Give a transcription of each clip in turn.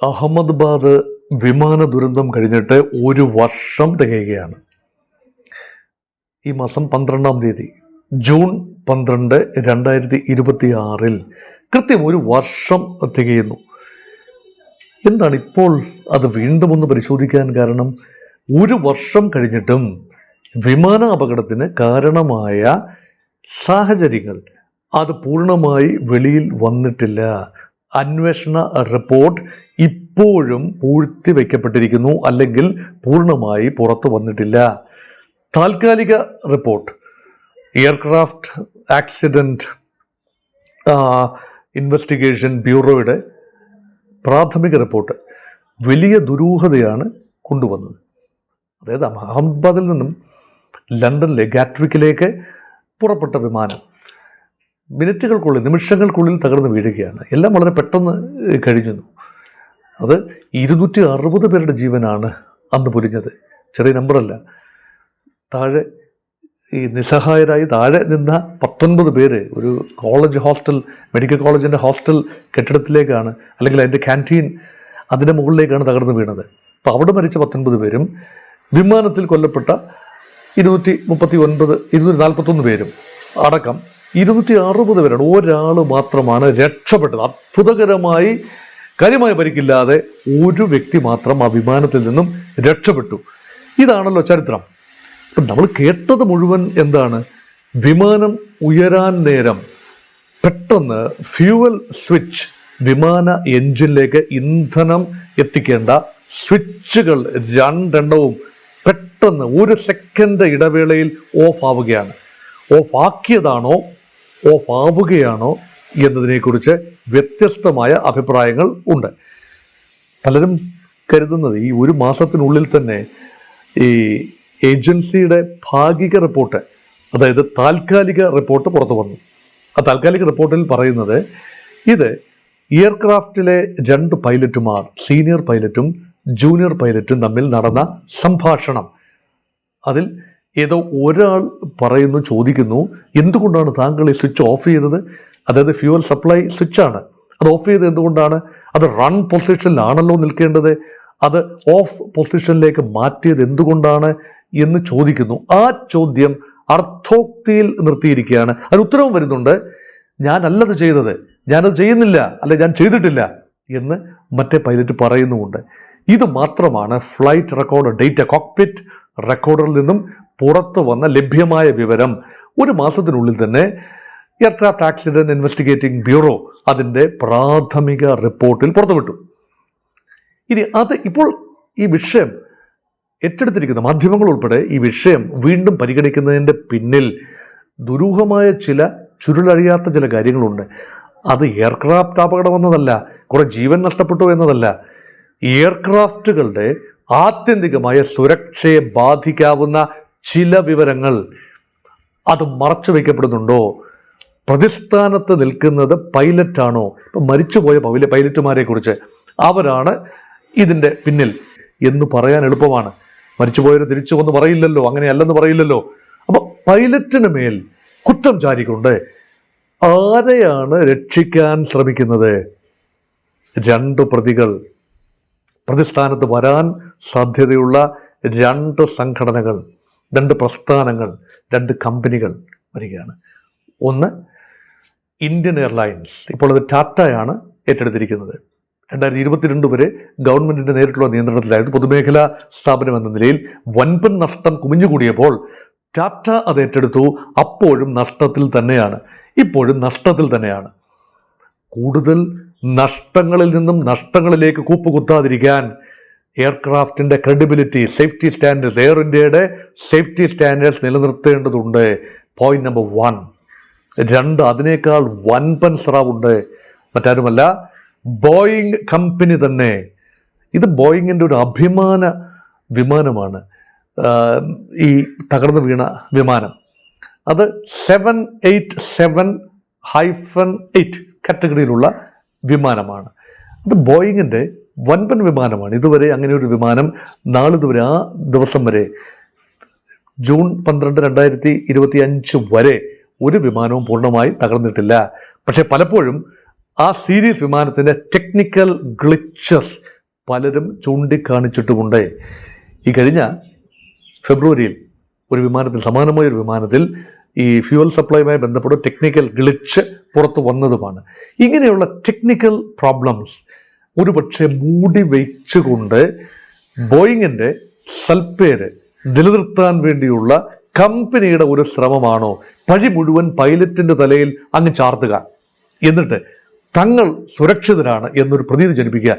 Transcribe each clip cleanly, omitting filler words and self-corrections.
അഹമ്മദാബാദ് വിമാന ദുരന്തം കഴിഞ്ഞിട്ട് ഒരു വർഷം തികയുകയാണ്. ഈ മാസം 12-ാം തീയതി ജൂൺ 12, 2026 കൃത്യം ഒരു വർഷം തികയുന്നു. എന്താണ് ഇപ്പോൾ അത് വീണ്ടും ഒന്ന് പരിശോധിക്കാൻ കാരണം? ഒരു വർഷം കഴിഞ്ഞിട്ടും വിമാന അപകടത്തിന് കാരണമായ സാഹചര്യങ്ങൾ അത് പൂർണ്ണമായി വെളിയിൽ വന്നിട്ടില്ല. അന്വേഷണ റിപ്പോർട്ട് ഇപ്പോഴും പൂഴ്ത്തിവെക്കപ്പെട്ടിരിക്കുന്നു, അല്ലെങ്കിൽ പൂർണ്ണമായി പുറത്തു വന്നിട്ടില്ല. താൽക്കാലിക റിപ്പോർട്ട്, എയർക്രാഫ്റ്റ് ആക്സിഡൻറ്റ് ഇൻവെസ്റ്റിഗേഷൻ ബ്യൂറോയുടെ പ്രാഥമിക റിപ്പോർട്ട് വലിയ ദുരൂഹതയാണ് കൊണ്ടുവന്നത്. അതായത് അഹമ്മദാബാദിൽ നിന്നും ലണ്ടനിലെ ഗാറ്റ്വിക്കിലേക്ക് പുറപ്പെട്ട വിമാനം മിനിറ്റുകൾക്കുള്ളിൽ, നിമിഷങ്ങൾക്കുള്ളിൽ തകർന്ന് വീഴുകയാണ്. എല്ലാം വളരെ പെട്ടെന്ന് കഴിഞ്ഞു. അത് 260 പേരുടെ ജീവനാണ് അന്ന് പൊലിഞ്ഞത്. ചെറിയ നമ്പറല്ല. താഴെ ഈ നിസ്സഹായരായി താഴെ നിന്ന 19 പേര് ഒരു കോളേജ് ഹോസ്റ്റൽ, മെഡിക്കൽ കോളേജിൻ്റെ ഹോസ്റ്റൽ കെട്ടിടത്തിലേക്കാണ്, അല്ലെങ്കിൽ അതിൻ്റെ ക്യാൻറ്റീൻ, അതിൻ്റെ മുകളിലേക്കാണ് തകർന്ന് വീണത്. അപ്പോൾ അവിടെ മരിച്ച 19 പേരും വിമാനത്തിൽ കൊല്ലപ്പെട്ട 241 പേരും അടക്കം 260 പേരാണ്. ഒരാൾ മാത്രമാണ് രക്ഷപ്പെട്ടത്. അത്ഭുതകരമായി കാര്യമായ പരിക്കില്ലാതെ ഒരു വ്യക്തി മാത്രം ആ വിമാനത്തിൽ നിന്നും രക്ഷപ്പെട്ടു. ഇതാണല്ലോ ചരിത്രം. ഇപ്പം നമ്മൾ കേട്ടത് മുഴുവൻ എന്താണ്? വിമാനം ഉയരാൻ നേരം പെട്ടെന്ന് ഫ്യൂവൽ സ്വിച്ച്, വിമാന എൻജിനിലേക്ക് ഇന്ധനം എത്തിക്കേണ്ട സ്വിച്ചുകൾ രണ്ടെണ്ണവും പെട്ടെന്ന് ഒരു സെക്കൻഡ് ഇടവേളയിൽ ഓഫ് ആവുകയാണ്. ഓഫ് ആക്കിയതാണോ ഓഫ് ആവുകയാണോ എന്നതിനെക്കുറിച്ച് വ്യത്യസ്തമായ അഭിപ്രായങ്ങൾ ഉണ്ട്. പലരും കരുതുന്നത് ഈ ഒരു മാസത്തിനുള്ളിൽ തന്നെ ഈ ഏജൻസിയുടെ ഭാഗിക റിപ്പോർട്ട്, അതായത് താൽക്കാലിക റിപ്പോർട്ട് പുറത്തു വന്നു. ആ താൽക്കാലിക റിപ്പോർട്ടിൽ പറയുന്നത് ഇത് എയർക്രാഫ്റ്റിലെ 2 പൈലറ്റുമാർ, സീനിയർ പൈലറ്റും ജൂനിയർ പൈലറ്റും തമ്മിൽ നടന്ന സംഭാഷണം. അതിൽ ഏതോ ഒരാൾ പറയുന്നു, ചോദിക്കുന്നു, എന്തുകൊണ്ടാണ് താങ്കൾ ഈ സ്വിച്ച് ഓഫ് ചെയ്തത്? അതായത് ഫ്യൂവൽ സപ്ലൈ സ്വിച്ചാണ്, അത് ഓഫ് ചെയ്തത് എന്തുകൊണ്ടാണ്? അത് റൺ പൊസിഷനിലാണല്ലോ നിൽക്കേണ്ടത്, അത് ഓഫ് പൊസിഷനിലേക്ക് മാറ്റിയത് എന്തുകൊണ്ടാണ് എന്ന് ചോദിക്കുന്നു. ആ ചോദ്യം അർത്ഥോക്തിയിൽ നിർത്തിയിരിക്കുകയാണ്. അതിന് ഉത്തരവും വരുന്നുണ്ട്, ഞാനല്ലത് ചെയ്തത്, ഞാനത് ചെയ്യുന്നില്ല, അല്ലെ ഞാൻ ചെയ്തിട്ടില്ല എന്ന് മറ്റേ പൈലറ്റ് പറയുന്നുമുണ്ട്. ഇത് മാത്രമാണ് ഫ്ലൈറ്റ് റെക്കോർഡർ ഡേറ്റ, കോക്പിറ്റ് റെക്കോർഡറിൽ നിന്നും പുറത്തു വന്ന ലഭ്യമായ വിവരം. ഒരു മാസത്തിനുള്ളിൽ തന്നെ എയർക്രാഫ്റ്റ് ആക്സിഡന്റ് ഇൻവെസ്റ്റിഗേറ്റിംഗ് ബ്യൂറോ അതിൻ്റെ പ്രാഥമിക റിപ്പോർട്ടിൽ പുറത്തുവിട്ടു. ഇനി അത് ഇപ്പോൾ ഈ വിഷയം ഏറ്റെടുത്തിരിക്കുന്ന മാധ്യമങ്ങൾ ഉൾപ്പെടെ ഈ വിഷയം വീണ്ടും പരിഗണിക്കുന്നതിൻ്റെ പിന്നിൽ ദുരൂഹമായ ചില ചുരുളഴിയാത്ത ചില കാര്യങ്ങളുണ്ട്. അത് എയർക്രാഫ്റ്റ് അപകടം എന്നതല്ല, കുറെ ജീവൻ നഷ്ടപ്പെട്ടു എന്നതല്ല. എയർക്രാഫ്റ്റുകളുടെ ആത്യന്തികമായ സുരക്ഷയെ ബാധിക്കാവുന്ന ചില വിവരങ്ങൾ അത് മറച്ചു വയ്ക്കപ്പെടുന്നുണ്ടോ? പ്രതിസ്ഥാനത്ത് നിൽക്കുന്നത് പൈലറ്റാണോ? ഇപ്പം മരിച്ചുപോയ പൈലറ്റുമാരെ കുറിച്ച് അവരാണ് ഇതിൻ്റെ പിന്നിൽ എന്ന് പറയാൻ എളുപ്പമാണ്. മരിച്ചുപോയവർ തിരിച്ചു വന്ന് പറയില്ലല്ലോ, അങ്ങനെയല്ലെന്ന് പറയില്ലല്ലോ. അപ്പോൾ പൈലറ്റിന് മേൽ കുറ്റം ചാരിക്കൊണ്ട് ആരെയാണ് രക്ഷിക്കാൻ ശ്രമിക്കുന്നത്? 2 പ്രതികൾ, പ്രതിസ്ഥാനത്ത് വരാൻ സാധ്യതയുള്ള 2 സംഘടനകൾ, 2 പ്രസ്ഥാനങ്ങൾ, 2 കമ്പനികൾ വരികയാണ്. ഒന്ന് ഇന്ത്യൻ എയർലൈൻസ്, ഇപ്പോൾ അത് ടാറ്റയാണ് ഏറ്റെടുത്തിരിക്കുന്നത്. 2022 വരെ ഗവൺമെൻറ്റിൻ്റെ നേരിട്ടുള്ള നിയന്ത്രണത്തിലായിരുന്നു. പൊതുമേഖലാ സ്ഥാപനം എന്ന നിലയിൽ വൻപൻ നഷ്ടം കുമിഞ്ഞുകൂടിയപ്പോൾ ടാറ്റ അത് ഏറ്റെടുത്തു. അപ്പോഴും നഷ്ടത്തിൽ തന്നെയാണ്, ഇപ്പോഴും നഷ്ടത്തിൽ തന്നെയാണ്. കൂടുതൽ നഷ്ടങ്ങളിൽ നിന്നും നഷ്ടങ്ങളിലേക്ക് കൂപ്പുകുത്താതിരിക്കാൻ എയർക്രാഫ്റ്റിൻ്റെ ക്രെഡിബിലിറ്റി, സേഫ്റ്റി സ്റ്റാൻഡേർഡ്സ്, എയർ ഇന്ത്യയുടെ സേഫ്റ്റി സ്റ്റാൻഡേർഡ്സ് നിലനിർത്തേണ്ടതുണ്ട്. Point number 1. 2, അതിനേക്കാൾ വൻപൻ സ്രാവുണ്ട്. മറ്റാരുമല്ല, ബോയിങ് കമ്പനി തന്നെ. ഇത് ബോയിങ്ങിൻ്റെ ഒരു അഭിമാന വിമാനമാണ്. ഈ തകർന്നു വീണ വിമാനം അത് 787-8 കാറ്റഗറിയിലുള്ള വിമാനമാണ്. അത് ബോയിങ്ങിൻ്റെ വൻപൻ വിമാനമാണ്. ഇതുവരെ അങ്ങനെ ഒരു വിമാനം നാളിതുവരെ, ആ ദിവസം വരെ, ജൂൺ 12, 2025 വരെ ഒരു വിമാനവും പൂർണ്ണമായി തകർന്നിട്ടില്ല. പക്ഷെ പലപ്പോഴും ആ സീരീസ് വിമാനത്തിൻ്റെ ടെക്നിക്കൽ ഗ്ലിച്ചസ് പലരും ചൂണ്ടിക്കാണിച്ചിട്ടുമുണ്ട്. ഈ കഴിഞ്ഞ ഫെബ്രുവരിയിൽ ഒരു വിമാനത്തിൽ, സമാനമായ ഒരു വിമാനത്തിൽ ഈ ഫ്യൂവൽ സപ്ലൈയുമായി ബന്ധപ്പെട്ട ടെക്നിക്കൽ ഗ്ലിച്ച് പുറത്തു വന്നതുമാണ്. ഇങ്ങനെയുള്ള ടെക്നിക്കൽ പ്രോബ്ലംസ് ഒരുപക്ഷെ മൂടി വെച്ചുകൊണ്ട് ബോയിങ്ങിൻ്റെ സൽപ്പേര് നിലനിർത്താൻ വേണ്ടിയുള്ള കമ്പനിയുടെ ഒരു ശ്രമമാണോ പഴി മുഴുവൻ പൈലറ്റിൻ്റെ തലയിൽ അങ്ങ് ചാർത്തുക, എന്നിട്ട് തങ്ങൾ സുരക്ഷിതരാണ് എന്നൊരു പ്രതീതി ജനിപ്പിക്കുക?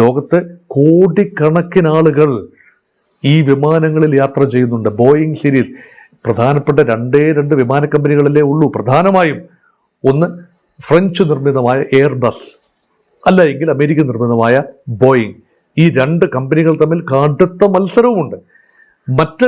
ലോകത്ത് കോടിക്കണക്കിന് ആളുകൾ ഈ വിമാനങ്ങളിൽ യാത്ര ചെയ്യുന്നുണ്ട്. ബോയിങ് സീരീസ് പ്രധാനപ്പെട്ട രണ്ട് വിമാന കമ്പനികളിലേ ഉള്ളൂ. പ്രധാനമായും ഒന്ന് ഫ്രഞ്ച് നിർമ്മിതമായ എയർബസ്, അല്ല എങ്കിൽ അമേരിക്കൻ നിർമ്മിതമായ ബോയിങ്. ഈ രണ്ട് കമ്പനികൾ തമ്മിൽ കടുത്ത മത്സരവുമുണ്ട്. മറ്റ്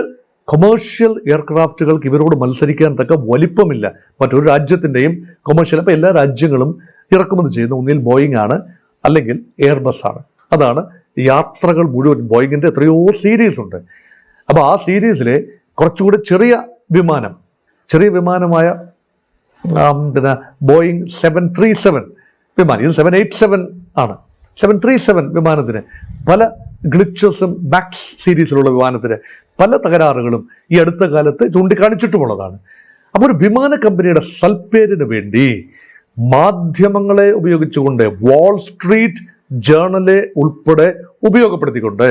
കൊമേഴ്ഷ്യൽ എയർക്രാഫ്റ്റുകൾക്ക് ഇവരോട് മത്സരിക്കാൻ തക്ക വലിപ്പമില്ല മറ്റൊരു രാജ്യത്തിൻ്റെയും കൊമേഴ്ഷ്യൽ. അപ്പോൾ എല്ലാ രാജ്യങ്ങളും ഇറക്കുമതി ചെയ്യുന്ന ഒന്നിൽ ബോയിങ് ആണ്, അല്ലെങ്കിൽ എയർബസ് ആണ്. അതാണ് യാത്രകൾ മുഴുവൻ. ബോയിങ്ങിൻ്റെ എത്രയോ സീരീസ് ഉണ്ട്. അപ്പോൾ ആ സീരീസിലെ കുറച്ചുകൂടി ചെറിയ വിമാനമായ പിന്നെ ബോയിങ് 737 വിമാനം, ഇത് 787 ആണ്. 737 വിമാനത്തിന് പല ഗ്ലിച്ചസും, മാക്സ് സീരീസിലുള്ള വിമാനത്തിന് പല തകരാറുകളും ഈ അടുത്ത കാലത്ത് ചൂണ്ടിക്കാണിച്ചിട്ടുമുള്ളതാണ്. അപ്പോൾ ഒരു വിമാന കമ്പനിയുടെ സൽപ്പേരിന് വേണ്ടി മാധ്യമങ്ങളെ ഉപയോഗിച്ചുകൊണ്ട്, വാൾ സ്ട്രീറ്റ് ജേർണലെ ഉൾപ്പെടെ ഉപയോഗപ്പെടുത്തിക്കൊണ്ട്,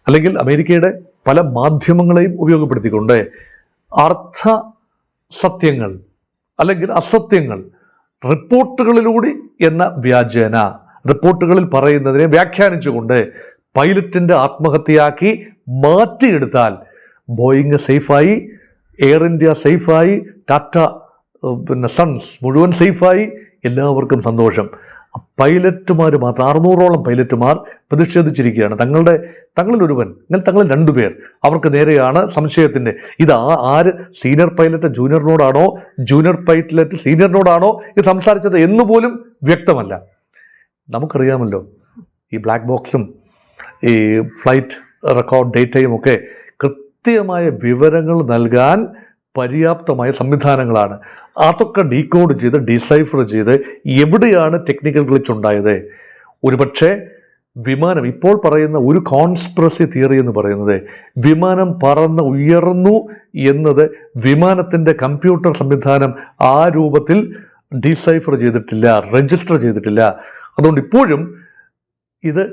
അല്ലെങ്കിൽ അമേരിക്കയുടെ പല മാധ്യമങ്ങളെയും ഉപയോഗപ്പെടുത്തിക്കൊണ്ട് അർത്ഥ സത്യങ്ങൾ അല്ലെങ്കിൽ അസത്യങ്ങൾ റിപ്പോർട്ടുകളിലൂടെ എന്ന വ്യാജേന റിപ്പോർട്ടുകളിൽ പറയുന്നതിനെ വ്യാഖ്യാനിച്ചുകൊണ്ട് പൈലറ്റിൻ്റെ ആത്മഹത്യയാക്കി മാറ്റിയെടുത്താൽ ബോയിങ് സേഫായി, എയർ ഇന്ത്യ സേഫായി, ടാറ്റ സൺസ് മുഴുവൻ സേഫായി, എല്ലാവർക്കും സന്തോഷം. പൈലറ്റുമാർ മാത്രം 600ഓളം പൈലറ്റുമാർ പ്രതിഷേധിച്ചിരിക്കുകയാണ്. തങ്ങളിലൊരുവൻ, തങ്ങളിൽ 2 പേർ, അവർക്ക് നേരെയാണ് സംശയത്തിൻ്റെ. ഇത് ആര്, സീനിയർ പൈലറ്റ് ജൂനിയറിനോടാണോ, ജൂനിയർ പൈലറ്റ് സീനിയറിനോടാണോ ഇത് സംസാരിച്ചത് എന്നുപോലും വ്യക്തമല്ല. നമുക്കറിയാമല്ലോ ഈ ബ്ലാക്ക് ബോക്സും ഈ ഫ്ലൈറ്റ് റെക്കോർഡ് ഡേറ്റയും ഒക്കെ കൃത്യമായ വിവരങ്ങൾ നൽകാൻ പര്യാപ്തമായ സംവിധാനങ്ങളാണ്. അതൊക്കെ ഡീകോഡ് ചെയ്ത് ഡിസൈഫർ ചെയ്ത് എവിടെയാണ് ടെക്നിക്കൽ ഗ്ലിച്ച് ഉണ്ടായത്? ഒരുപക്ഷെ വിമാനം, ഇപ്പോൾ പറയുന്ന ഒരു കോൺസ്പിറസി തിയറി എന്ന് പറയുന്നത്, വിമാനം പറന്ന് ഉയർന്നു എന്നത് വിമാനത്തിൻ്റെ കമ്പ്യൂട്ടർ സംവിധാനം ആ രൂപത്തിൽ ഡിസൈഫർ ചെയ്തിട്ടില്ല, രജിസ്റ്റർ ചെയ്തിട്ടില്ല. അതുകൊണ്ട് ഇപ്പോഴും ഇത്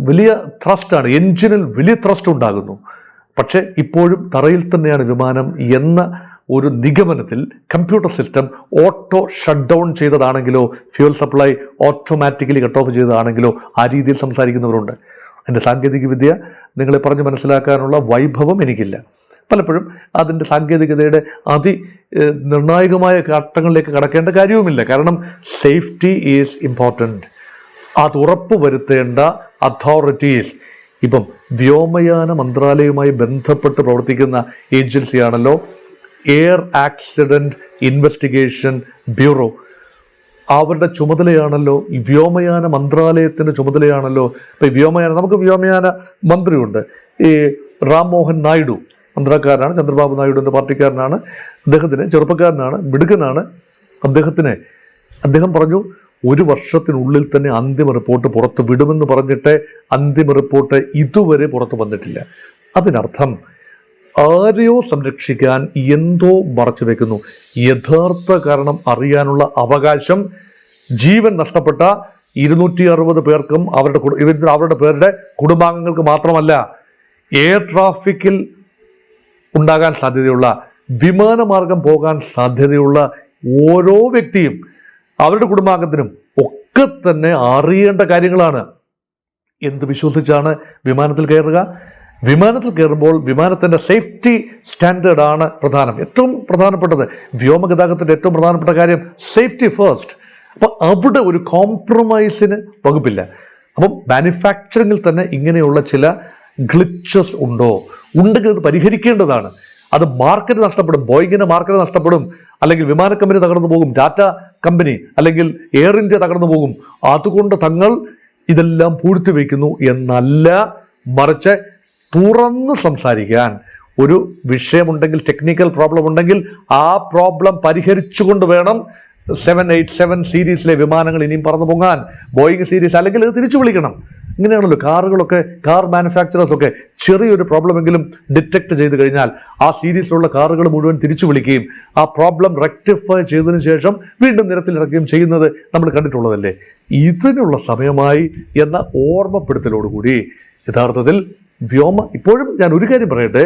വലിയ ത്രസ്റ്റാണ്, എൻജിനിൽ വലിയ ത്രസ്റ്റ് ഉണ്ടാകുന്നു. പക്ഷേ ഇപ്പോഴും തറയിൽ തന്നെയാണ് വിമാനം എന്ന ഒരു നിഗമനത്തിൽ computer system auto shut down ചെയ്തതാണെങ്കിലോ, fuel supply automatically cut off ചെയ്തതാണെങ്കിലോ ആ രീതിയിൽ സംസാരിക്കുന്നവരുണ്ട്. എൻ്റെ സാങ്കേതികവിദ്യ നിങ്ങളെ പറഞ്ഞ് മനസ്സിലാക്കാനുള്ള വൈഭവം എനിക്കില്ല. പലപ്പോഴും അതിൻ്റെ സാങ്കേതികതയുടെ നിർണായകമായ ഘട്ടങ്ങളിലേക്ക് കടക്കേണ്ട കാര്യവുമില്ല. കാരണം സേഫ്റ്റി ഈസ് ഇമ്പോർട്ടൻറ്റ്. അത് ഉറപ്പ് വരുത്തേണ്ട അതോറിറ്റീസ്, ഇപ്പം വ്യോമയാന മന്ത്രാലയവുമായി ബന്ധപ്പെട്ട് പ്രവർത്തിക്കുന്ന ഏജൻസിയാണല്ലോ എയർ ആക്സിഡൻറ്റ് ഇൻവെസ്റ്റിഗേഷൻ ബ്യൂറോ. അവരുടെ ചുമതലയാണല്ലോ ഈ വ്യോമയാന മന്ത്രാലയത്തിൻ്റെ ചുമതലയാണല്ലോ. ഇപ്പം നമുക്ക് വ്യോമയാന മന്ത്രിയുണ്ട്, ഈ റാം മോഹൻ നായിഡു, ആന്ധ്രാക്കാരനാണ്, ചന്ദ്രബാബു നായിഡുവിൻ്റെ പാർട്ടിക്കാരനാണ്. അദ്ദേഹത്തിന് ചെറുപ്പക്കാരനാണ്, മിടുക്കനാണ്. അദ്ദേഹം പറഞ്ഞു 1 വർഷത്തിനുള്ളിൽ തന്നെ അന്തിമ റിപ്പോർട്ട് പുറത്ത് വിടുമെന്ന് പറഞ്ഞിട്ട് അന്തിമ റിപ്പോർട്ട് ഇതുവരെ പുറത്തു വന്നിട്ടില്ല. അതിനർത്ഥം ആരെയോ സംരക്ഷിക്കാൻ എന്തോ മറച്ചു വെക്കുന്നു. യഥാർത്ഥ കാരണം അറിയാനുള്ള അവകാശം ജീവൻ നഷ്ടപ്പെട്ട 260 പേർക്കും അവരുടെ പേരുടെ കുടുംബാംഗങ്ങൾക്ക് മാത്രമല്ല, എയർ ട്രാഫിക്കിൽ ഉണ്ടാകാൻ സാധ്യതയുള്ള, വിമാനമാർഗം പോകാൻ സാധ്യതയുള്ള ഓരോ വ്യക്തിയും അവരുടെ കുടുംബാംഗത്തിനും ഒക്കെ തന്നെ അറിയേണ്ട കാര്യങ്ങളാണ്. എന്ത് വിശ്വസിച്ചാണ് വിമാനത്തിൽ കയറുക? വിമാനത്തിൽ കയറുമ്പോൾ വിമാനത്തിൻ്റെ സേഫ്റ്റി സ്റ്റാൻഡേർഡാണ് പ്രധാനം. ഏറ്റവും പ്രധാനപ്പെട്ടത് വ്യോമഗതാഗതത്തിൻ്റെ ഏറ്റവും പ്രധാനപ്പെട്ട കാര്യം സേഫ്റ്റി ഫസ്റ്റ്. അപ്പോൾ അവിടെ ഒരു കോംപ്രമൈസിന് വകുപ്പില്ല. അപ്പം മാനുഫാക്ചറിങ്ങിൽ തന്നെ ഇങ്ങനെയുള്ള ചില ഗ്ലിച്ചസ് ഉണ്ടെങ്കിൽ അത് പരിഹരിക്കേണ്ടതാണ്. അത് മാർക്കറ്റ് നഷ്ടപ്പെടും, ബോയിങ്ങിന് മാർക്കറ്റ് നഷ്ടപ്പെടും, അല്ലെങ്കിൽ വിമാന കമ്പനി തകർന്നു പോകും, ടാറ്റ കമ്പനി അല്ലെങ്കിൽ എയർ ഇന്ത്യ തകർന്നു പോകും. അതുകൊണ്ട് തങ്ങൾ ഇതെല്ലാം പൂഴ്ത്തി വയ്ക്കുന്നു എന്നല്ല, മറിച്ച് തുറന്ന് സംസാരിക്കാൻ ഒരു വിഷയമുണ്ടെങ്കിൽ, ടെക്നിക്കൽ പ്രോബ്ലം ഉണ്ടെങ്കിൽ ആ പ്രോബ്ലം പരിഹരിച്ചുകൊണ്ട് വേണം 787 സീരീസിലെ വിമാനങ്ങൾ ഇനിയും പറന്നു പൊങ്ങാൻ ബോയിങ് സീരീസ് അല്ലെങ്കിൽ ഇത് തിരിച്ചു വിളിക്കണം. ഇങ്ങനെയാണല്ലോ കാറുകളൊക്കെ, കാർ മാനുഫാക്ചറേഴ്സൊക്കെ ചെറിയൊരു പ്രോബ്ലമെങ്കിലും ഡിറ്റക്ട് ചെയ്ത് കഴിഞ്ഞാൽ ആ സീരീസിലുള്ള കാറുകൾ മുഴുവൻ തിരിച്ചു വിളിക്കുകയും ആ പ്രോബ്ലം റെക്ടിഫൈ ചെയ്തതിനു ശേഷം വീണ്ടും നിരത്തിലിറക്കുകയും ചെയ്യുന്നത് നമ്മൾ കണ്ടിട്ടുള്ളതല്ലേ. ഇതിനുള്ള സമയമായി എന്ന ഓർമ്മപ്പെടുത്തലോടുകൂടി യഥാർത്ഥത്തിൽ ഇപ്പോഴും ഞാൻ ഒരു കാര്യം പറയട്ടെ,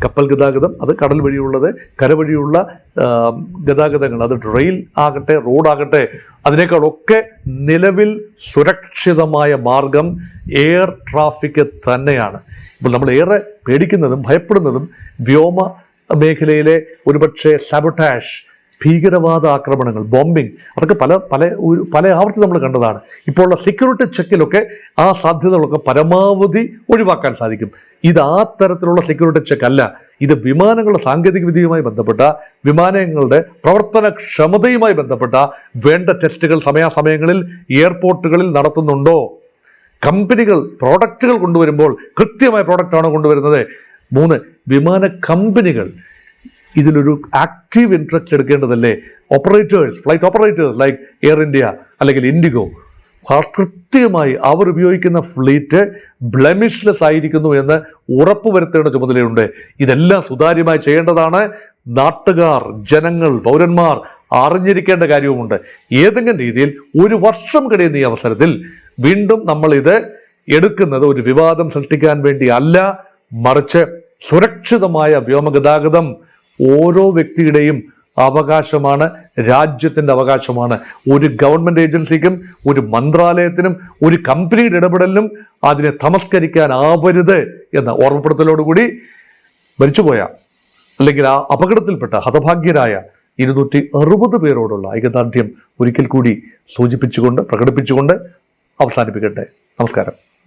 കപ്പൽ ഗതാഗതം, അത് കടൽ വഴിയുള്ളത്, കരവഴിയുള്ള ഗതാഗതങ്ങൾ, അത് റെയിൽ ആകട്ടെ, റോഡാകട്ടെ, അതിനേക്കാളൊക്കെ നിലവിൽ സുരക്ഷിതമായ മാർഗം എയർ ട്രാഫിക് തന്നെയാണ്. ഇപ്പോൾ നമ്മൾ ഏറെ പേടിക്കുന്നതും ഭയപ്പെടുന്നതും വ്യോമ മേഖലയിലെ ഒരുപക്ഷെ സാബോട്ടാഷ്, ഭീകരവാദ ആക്രമണങ്ങൾ, ബോംബിംഗ്, അതൊക്കെ പല ആവർത്തി നമ്മൾ കണ്ടതാണ്. ഇപ്പോൾ ഉള്ള സെക്യൂരിറ്റി ചെക്കിലൊക്കെ ആ സാധ്യതകളൊക്കെ പരമാവധി ഒഴിവാക്കാൻ സാധിക്കും. ഇത് ആ തരത്തിലുള്ള സെക്യൂരിറ്റി ചെക്ക് അല്ല. ഇത് വിമാനങ്ങളുടെ സാങ്കേതിക വിദ്യയുമായി ബന്ധപ്പെട്ട, വിമാനങ്ങളുടെ പ്രവർത്തനക്ഷമതയുമായി ബന്ധപ്പെട്ട വേണ്ട ടെസ്റ്റുകൾ സമയാസമയങ്ങളിൽ എയർപോർട്ടുകളിൽ നടത്തുന്നുണ്ടോ? കമ്പനികൾ പ്രോഡക്റ്റുകൾ കൊണ്ടുവരുമ്പോൾ കൃത്യമായ പ്രോഡക്റ്റാണോ കൊണ്ടുവരുന്നത്? 3, വിമാന കമ്പനികൾ ഇതിലൊരു ആക്റ്റീവ് ഇൻട്രസ്റ്റ് എടുക്കേണ്ടതല്ലേ? Operators, flight operators like Air India അല്ലെങ്കിൽ ഇൻഡിഗോ കൃത്യമായി അവർ ഉപയോഗിക്കുന്ന ഫ്ലീറ്റ് ബ്ലെമിഷ്ലെസ് ആയിരിക്കുന്നു എന്ന് ഉറപ്പുവരുത്തേണ്ട ചുമതലയുണ്ട്. ഇതെല്ലാം സുതാര്യമായി ചെയ്യേണ്ടതാണ്. നാട്ടുകാർ, ജനങ്ങൾ, പൗരന്മാർ അറിഞ്ഞിരിക്കേണ്ട കാര്യവുമുണ്ട്. ഏതെങ്കിലും രീതിയിൽ ഒരു വർഷം കഴിയുന്ന ഈ അവസരത്തിൽ വീണ്ടും നമ്മൾ ഇത് എടുക്കുന്നത് ഒരു വിവാദം സൃഷ്ടിക്കാൻ വേണ്ടി അല്ല, മറിച്ച് സുരക്ഷിതമായ വ്യോമഗതാഗതം ഓരോ വ്യക്തിയുടെയും അവകാശമാണ്, രാജ്യത്തിൻ്റെ അവകാശമാണ്. ഒരു ഗവൺമെൻറ് ഏജൻസിക്കും, ഒരു മന്ത്രാലയത്തിനും, ഒരു കമ്പനിയുടെ ഇടപെടലിനും അതിനെ തമസ്കരിക്കാനാവരുത് എന്ന ഓർമ്മപ്പെടുത്തലോടുകൂടി മരിച്ചുപോയ അല്ലെങ്കിൽ ആ അപകടത്തിൽപ്പെട്ട ഹതഭാഗ്യരായ 260 പേരോടുള്ള ഐകദാർഢ്യം ഒരിക്കൽ കൂടി സൂചിപ്പിച്ചുകൊണ്ട്, പ്രകടിപ്പിച്ചുകൊണ്ട് അവസാനിപ്പിക്കട്ടെ. നമസ്കാരം.